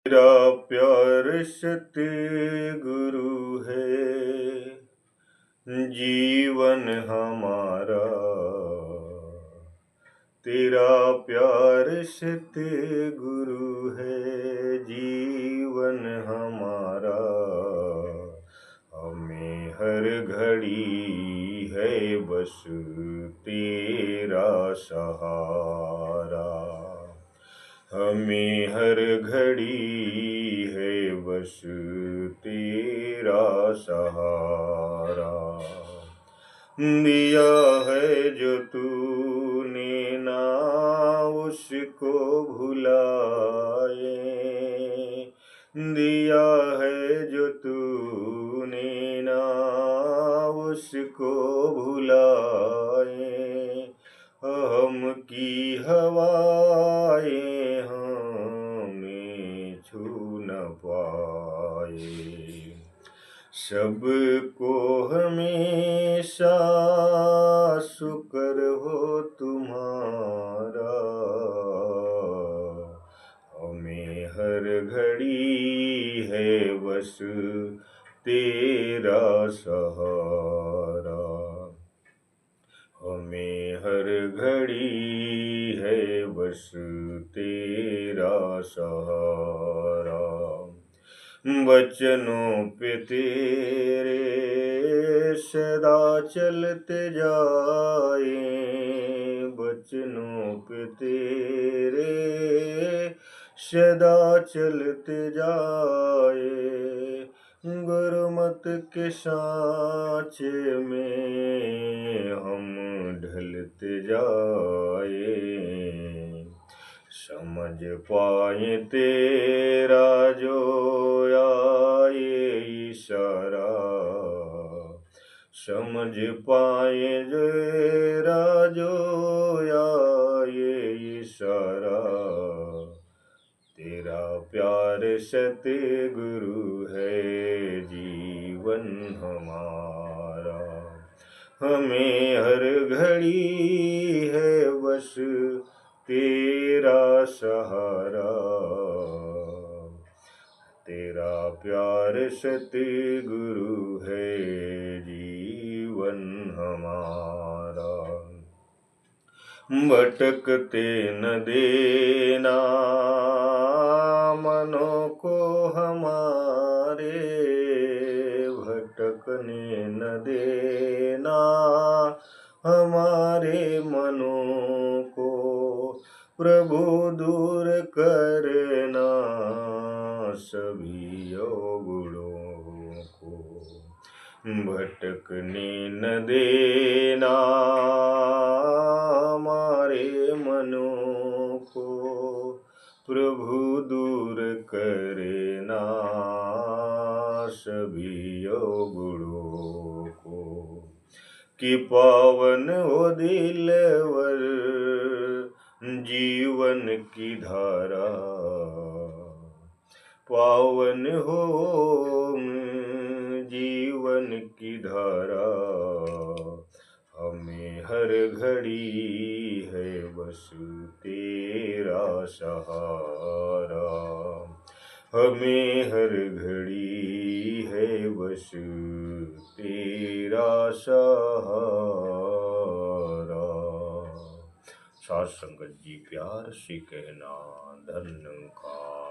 तेरा प्यार सत्य गुरु है, जीवन हमारा। तेरा प्यार सत्य गुरु है, जीवन हमारा। हमें हर घड़ी है बस तेरा सहारा। हमें हर घड़ी है बस तेरा सहारा। दिया है जो तूने ना उसको भुलाए, दिया है जो तूने ना उसको भुलाए। हम की हवाएं हमें छू न पाए। सबको हमेशा शुक्र हो तुम्हारा। हमें हर घड़ी है बस तेरा सहारा। हमें हर घड़ी है बस तेरा सहारा। वचनों पे तेरे सदा चलते जाए, वचनों पे तेरे सदा चलते जाए। गुरुमत के सांचे में हम ढलते जाए। समझ पाए तेरा जो आए इशारा, समझ पाए तेरा जो आए इशारा। तेरा प्यार सत्य गुरु है, जीवन हमारा। हमें हर घड़ी है बस तेरा सहारा। तेरा प्यार सत्य गुरु है, जीवन हमारा। भटकते न देना मनों को हमारे, भटकने न देना हमारे मनों को। प्रभु दूर करना सभी अवगुणों को। भटकने न देना हमारे मनों को। प्रभु दूर करना सभी अवगुणों को। कि पावन हो दिलवर जीवन की धारा, पावन हो जीवन की धारा। हमें हर घड़ी है बस तेरा सहारा। हमें हर घड़ी है बस तेरा सहारा। साथ संगत जी प्यार से कहना, धन्य का